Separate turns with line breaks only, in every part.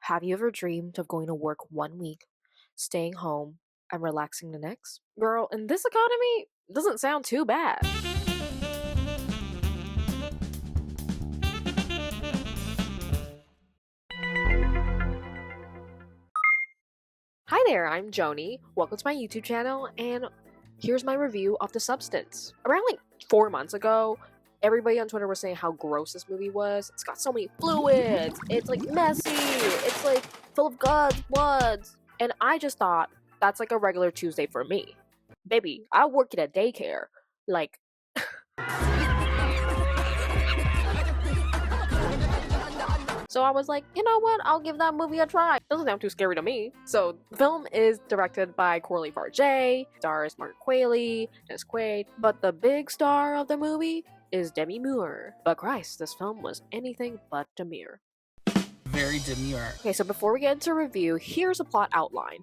Have you ever dreamed of going to work one week, staying home, and relaxing the next? Girl, in this economy, doesn't sound too bad. Hi there, I'm Joni. Welcome to my YouTube channel, and here's my review of The Substance. Around 4 months ago, everybody on Twitter was saying how gross this movie was. It's got so many fluids, it's messy, it's full of guts, bloods. And I just thought that's a regular Tuesday for me. Baby, I work at a daycare. Like, so I was like, you know what? I'll give that movie a try. Doesn't sound too scary to me. So the film is directed by Coralie Farjay, stars Margaret Qualley, Dennis Quaid, but the big star of the movie is Demi Moore. But Christ, this film was anything but demure.
Very demure.
Okay, so before we get into review, here's a plot outline.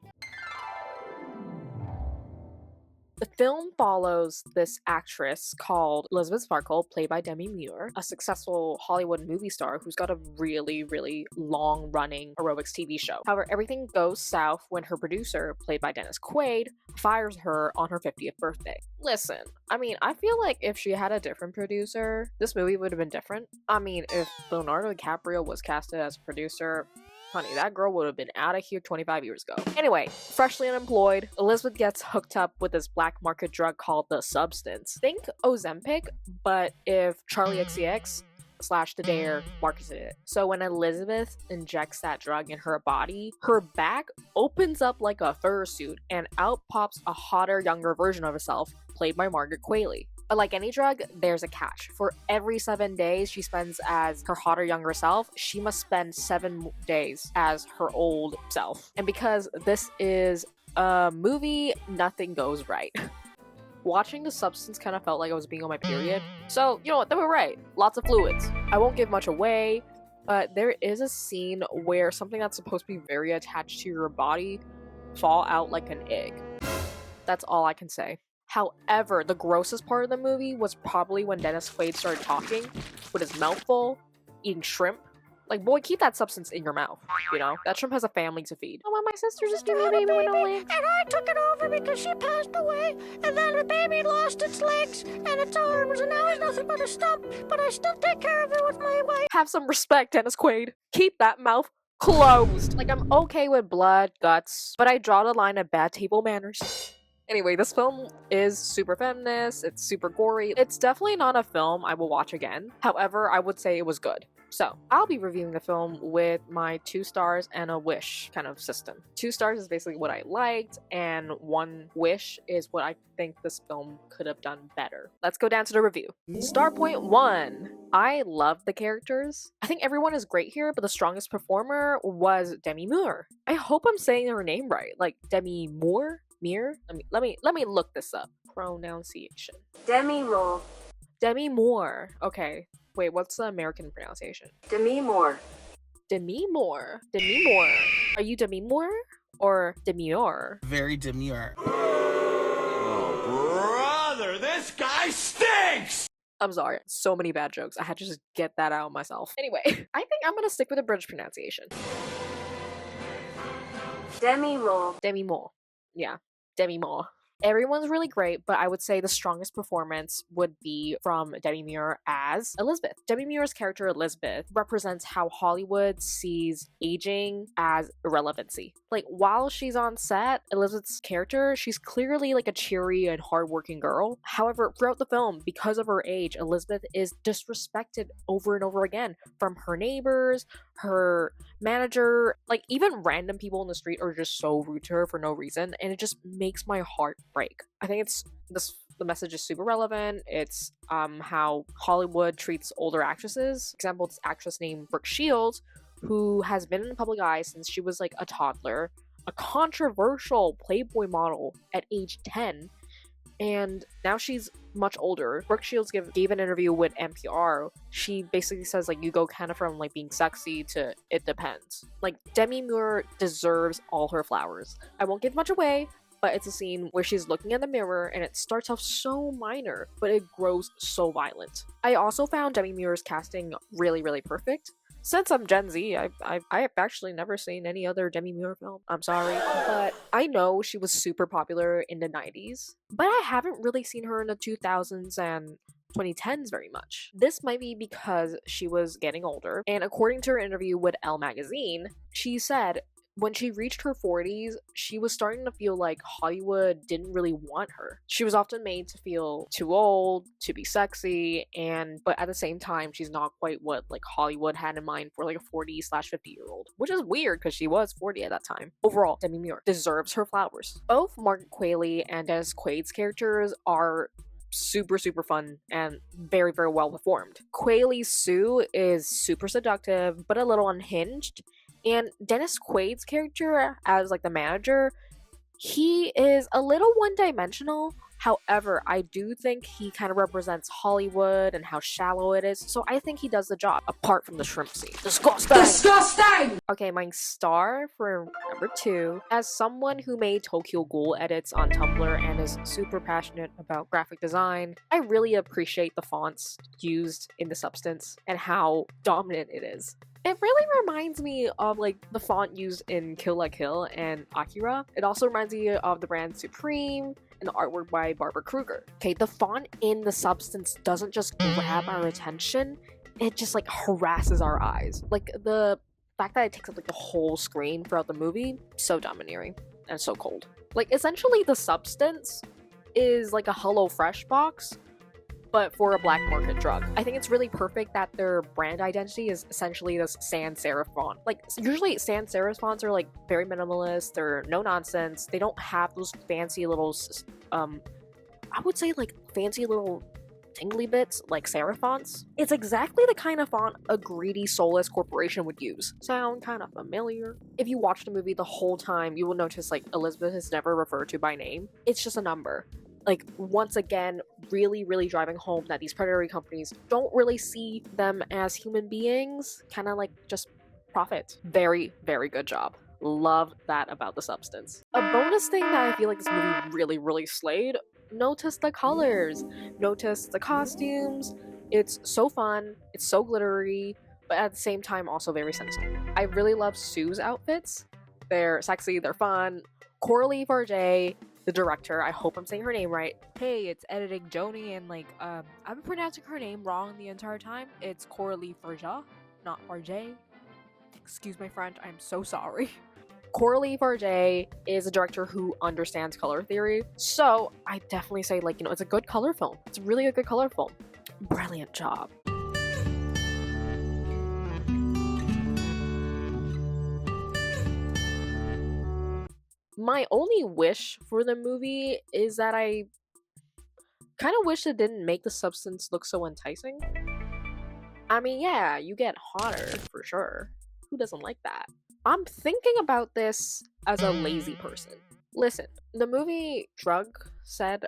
The film follows this actress called Elizabeth Sparkle, played by Demi Moore, a successful Hollywood movie star who's got a really, really long-running aerobics TV show. However, everything goes south when her producer, played by Dennis Quaid, fires her on her 50th birthday. Listen, I feel like if she had a different producer, this movie would have been different. If Leonardo DiCaprio was casted as a producer, honey, that girl would have been out of here 25 years ago. Anyway, freshly unemployed, Elizabeth gets hooked up with this black market drug called The Substance. Think Ozempic, but if Charlie XCX / The Dare marketed it. So when Elizabeth injects that drug in her body, her back opens up like a fursuit and out pops a hotter, younger version of herself, played by Margaret Qualley. But like any drug, there's a catch. For every 7 days she spends as her hotter, younger self, she must spend 7 days as her old self. And because this is a movie, nothing goes right. Watching The Substance kind of felt like I was being on my period. So, you know what, they were right. Lots of fluids. I won't give much away, but there is a scene where something that's supposed to be very attached to your body fall out like an egg. That's all I can say. However, the grossest part of the movie was probably when Dennis Quaid started talking with his mouth full, eating shrimp. Like, boy, keep that substance in your mouth, you know? That shrimp has a family to feed. Oh, well, my sister just gave me a baby with no legs.
And I took it over because she passed away, and then the baby lost its legs and its arms, and now it's nothing but a stump, but I still take care of it with my wife.
Have some respect, Dennis Quaid. Keep that mouth closed. I'm okay with blood, guts, but I draw the line at bad table manners. Anyway, this film is super feminist, it's super gory. It's definitely not a film I will watch again. However, I would say it was good. So, I'll be reviewing the film with my 2 stars and a wish kind of system. 2 stars is basically what I liked, and 1 wish is what I think this film could have done better. Let's go down to the review. Star point 1. I love the characters. I think everyone is great here, but the strongest performer was Demi Moore. I hope I'm saying her name right. Demi Moore? Mir? Let me look this up. Pronunciation.
Demi Moore.
Demi Moore. Okay. Wait, what's the American pronunciation?
Demi Moore.
Demi Moore. Demi Moore. Are you Demi Moore or Demure?
Very demure.
Oh, brother, this guy stinks!
I'm sorry. So many bad jokes. I had to just get that out myself. Anyway, I think I'm gonna stick with the British pronunciation.
Demi Moore.
Demi Moore. Yeah. Demi Moore. Everyone's really great, but I would say the strongest performance would be from Demi Moore as Elizabeth. Demi Moore's character Elizabeth represents how Hollywood sees aging as irrelevancy. While she's on set, Elizabeth's character, she's clearly a cheery and hardworking girl. However, throughout the film, because of her age, Elizabeth is disrespected over and over again from her neighbors, her manager, even random people in the street are just so rude to her for no reason, and it just makes my heart break. I think the message is super relevant. It's how Hollywood treats older actresses. For example, this actress named Brooke Shields, who has been in the public eye since she was a toddler, a controversial Playboy model at age 10, and now she's much older. Brooke Shields gave an interview with NPR. She basically says you go kind of from being sexy to it depends. Demi Moore deserves all her flowers. I won't give much away, but it's a scene where she's looking in the mirror and it starts off so minor, but it grows so violent. I also found Demi Moore's casting really, really perfect. Since I'm Gen Z, I have actually never seen any other Demi Moore film. I'm sorry, but I know she was super popular in the 90s, but I haven't really seen her in the 2000s and 2010s very much. This might be because she was getting older, and according to her interview with Elle magazine, she said when she reached her 40s, she was starting to feel like Hollywood didn't really want her. She was often made to feel too old, to be sexy, but at the same time, she's not quite what like Hollywood had in mind for like a 40/50-year-old, which is weird because she was 40 at that time. Overall, Demi Moore deserves her flowers. Both Margaret Qualley and Dennis Quaid's characters are super fun and very well performed. Qualley's Sue is super seductive but a little unhinged, and Dennis Quaid's character as like the manager, he is a little one-dimensional. However, I do think he kind of represents Hollywood and how shallow it is, so I think he does the job, apart from the shrimp scene. Disgusting! Okay, my star for number 2, as someone who made Tokyo Ghoul edits on Tumblr and is super passionate about graphic design, I really appreciate the fonts used in the substance and how dominant it is. It really reminds me of like the font used in Kill la Kill and Akira. It also reminds me of the brand Supreme and the artwork by Barbara Kruger. Okay, the font in the substance doesn't just grab our attention, it just like harasses our eyes. Like the fact that it takes up like the whole screen throughout the movie, so domineering and so cold. Like essentially the substance is like a HelloFresh box, but for a black market drug. I think it's really perfect that their brand identity is essentially this sans serif font. Like, usually sans serif fonts are like very minimalist, they're no nonsense, they don't have those fancy little, I would say like fancy little tingly bits like serif fonts. It's exactly the kind of font a greedy, soulless corporation would use. Sound kind of familiar? If you watch the movie the whole time, you will notice like Elizabeth is never referred to by name. It's just a number. Like, once again, really driving home that these predatory companies don't really see them as human beings, kind of like just profit. Very good job. Love that about the substance. A bonus thing that I feel like this movie really slayed, notice the colors, notice the costumes. It's so fun, it's so glittery, but at the same time also very sensitive. I really love Sue's outfits. They're sexy, they're fun. Coralie Farjay, the director, I hope I'm saying her name right. Hey, it's editing Joni, and like, I've been pronouncing her name wrong the entire time. It's Coralie Farjay, not Farjay. Excuse my French, I'm so sorry. Coralie Farjay is a director who understands color theory, so I definitely say, like, you know, it's a good color film. It's really a good color film. Brilliant job. My only wish for the movie is that I kind of wish it didn't make the substance look so enticing. I mean, yeah, you get hotter for sure. Who doesn't like that? I'm thinking about this as a lazy person. Listen, the movie Drug said,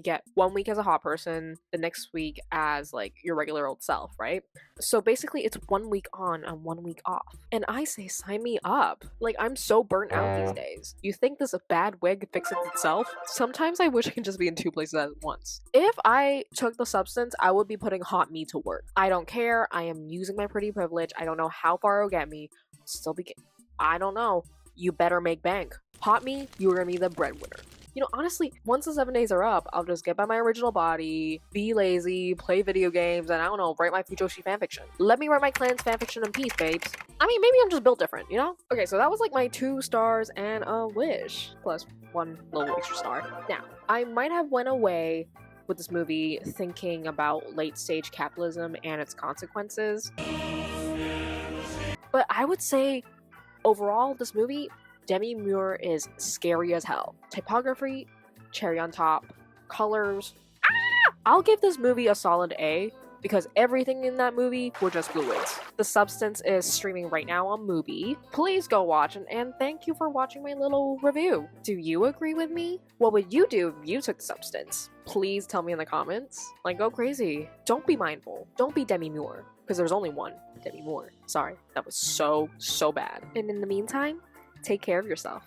get 1 week as a hot person, the next week as like your regular old self, right? So basically it's 1 week on and 1 week off. And I say, sign me up. Like, I'm so burnt out these days. You think this bad wig fixes itself? Sometimes I wish I could just be in 2 places at once. If I took the substance, I would be putting hot me to work. I don't care. I am using my pretty privilege. I don't know how far it'll get me. I don't know. You better make bank. Hot me, you're gonna be the breadwinner. You know, honestly, once the 7 days are up, I'll just get by my original body, be lazy, play video games, and I don't know, write my Fujoshi fanfiction. Let me write my clan's fanfiction in peace, babes. I mean, maybe I'm just built different, you know? Okay, so that was like my 2 stars and a wish, plus 1 little extra star. Now, I might have went away with this movie thinking about late-stage capitalism and its consequences, but I would say, overall, this movie, Demi Moore is scary as hell. Typography, cherry on top. Colors, I'll give this movie a solid A, because everything in that movie were just fluids. The Substance is streaming right now on Mubi. Please go watch, and thank you for watching my little review. Do you agree with me? What would you do if you took the Substance? Please tell me in the comments. Like, go crazy. Don't be mindful. Don't be Demi Moore, because there's only one Demi Moore. Sorry, that was so bad. And in the meantime, take care of yourself.